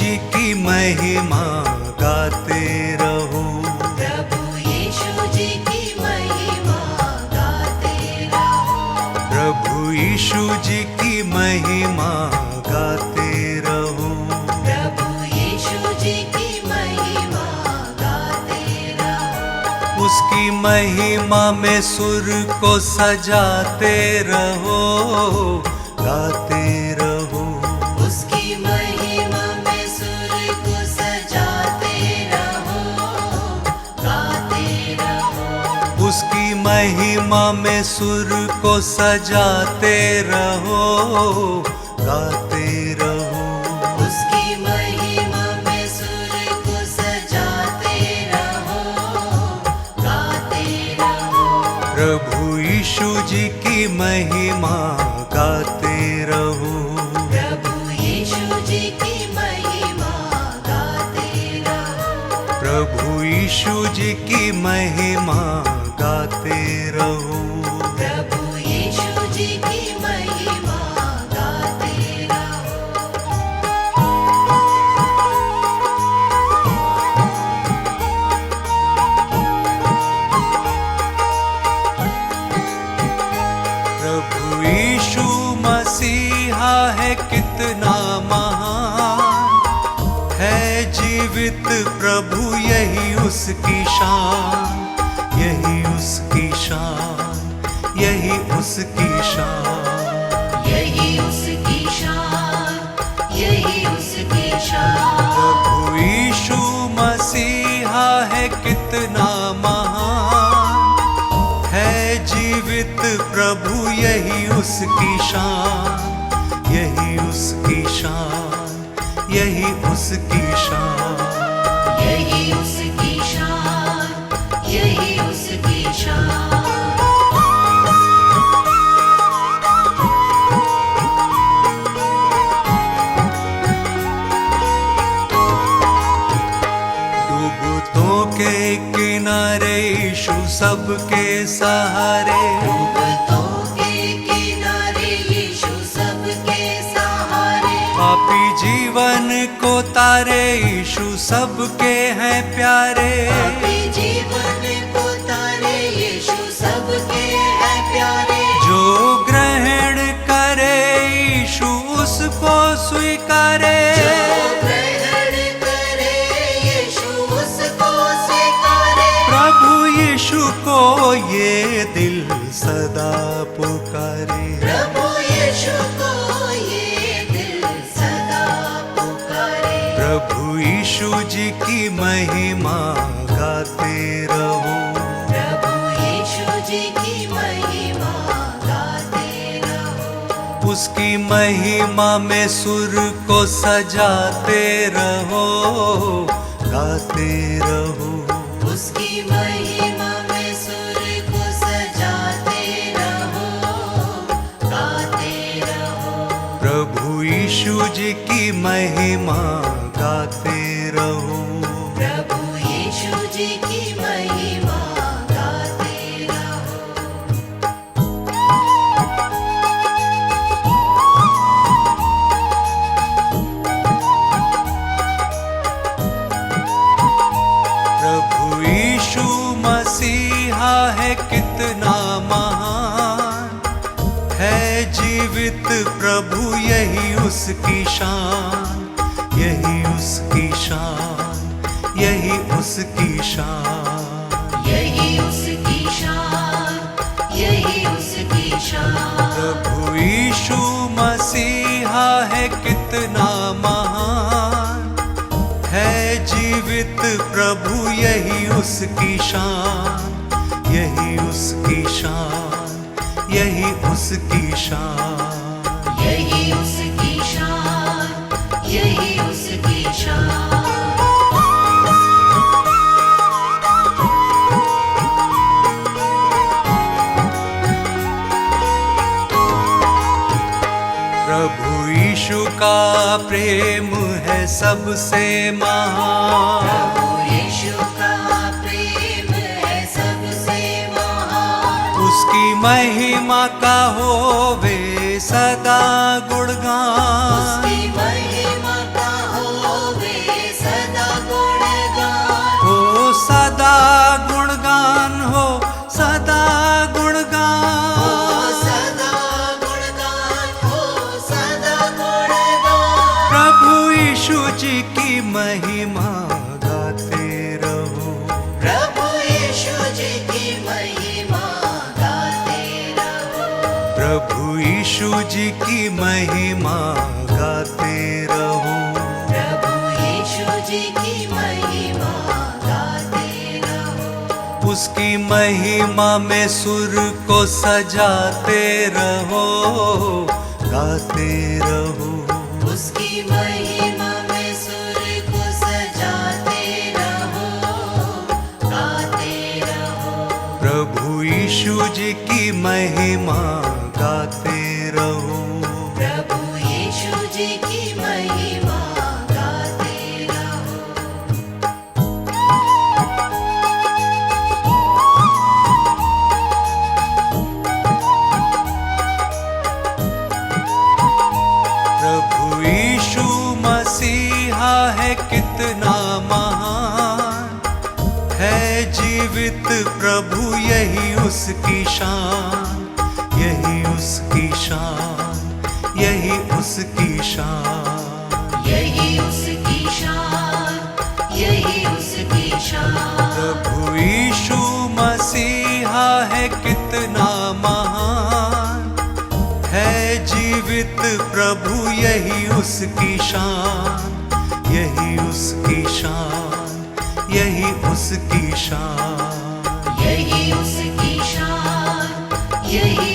जी की महिमा गाते रहो। प्रभु यीशु जी की महिमा गाते रहो। प्रभु यीशु जी की महिमा गाते रहो। प्रभु यीशु जी की महिमा गाते रहो। उसकी महिमा में सुर को सजाते रहो, गाते रहो। उसकी महिमा में सुर को सजाते रहो, गाते रहो। उसकी महिमा में सुर को सजाते रहो, गाते रहो। उसकी महिमा में सुर को सजाते रहो, गाते रहो। प्रभु यीशु जी की महिमा गाते रहो। प्रभु यीशु जी की महिमा गाते रहो। प्रभु यीशु जी की महिमा गाते रहो। प्रभु यीशु जी की महिमा गाते रहो। प्रभु यीशु मसीहा है कितना महान, है जीवित प्रभु यही उसकी शान, यही उसकी शान, यही उसकी शान। यही उसकी शान, यही उसकी शान। प्रभु यीशु मसीहा है कितना महान, है जीवित प्रभु यही उसकी शान, यही उसकी शान, यही उसकी शान। यही उसकी शान, यही उसकी शान। डूबतों के किनारे यीशु सबके सहारे, डूबतों के किनारे यीशु सबके सहारे। पापी जीवन को तारे यीशु सबके हैं प्यारे। पापी जीवन को तारे यीशु सबके हैं प्यारे। जो ग्रहण करे यीशु उसको स्वीकारे। जो ग्रहण करे यीशु उसको स्वीकारे। प्रभु यीशु को ये दिल सदा पुकारे। प्रभु यीशु को ये दिल सदा पुकारे। प्रभु यीशु जी की महिमा गाते रहो। प्रभु यीशु जी की महिमा गाते रहो। उसकी महिमा में सुर को सजाते रहो, गाते रहो। उसकी महिमा में सुर को सजाते रहो, गाते रहो। प्रभु यीशु जी की महिमा गाते रहो। प्रभु यीशु जी की महिमा गाते रहो। प्रभु यीशु मसीहा है कितना महान, है जीवित प्रभु यही उसकी शान, यही उसकी शान, यही उसकी शान। यही उसकी शान, यही उसकी शान। प्रभु यीशु मसीहा है कितना महान, है जीवित प्रभु यही उसकी शान, यही उसकी शान, यही उसकी शान। यही उसकी शान, यही उसकी शान। प्रभु यीशु का प्रेम है सबसे महान। प्रभु यीशु का प्रेम है सबसे महान। उसकी महिमा का होवे सदा गुणगान। उसकी महिमा का होवे यीशु जी की महिमा गाते रहो। प्रभु यीशु जी की महिमा गाते रहो। उसकी महिमा में सुर को सजाते रहो, गाते रहो। उसकी महिमा में सुर को सजाते रहो, गाते रहो। प्रभु यीशु जी की महिमा गाते रहो। प्रभु यीशु जी की महिमा गाते रहो। प्रभु यीशु मसीहा है कितना महान, है जीवित प्रभु यही उसकी शान, यही उसकी शान, यही उसकी शान। यही उसकी शान, यही उसकी शान। प्रभु यीशु मसीहा है कितना महान, है जीवित प्रभु यही उसकी शान, यही उसकी शान, यही उसकी शान। यही उसकी शान, यही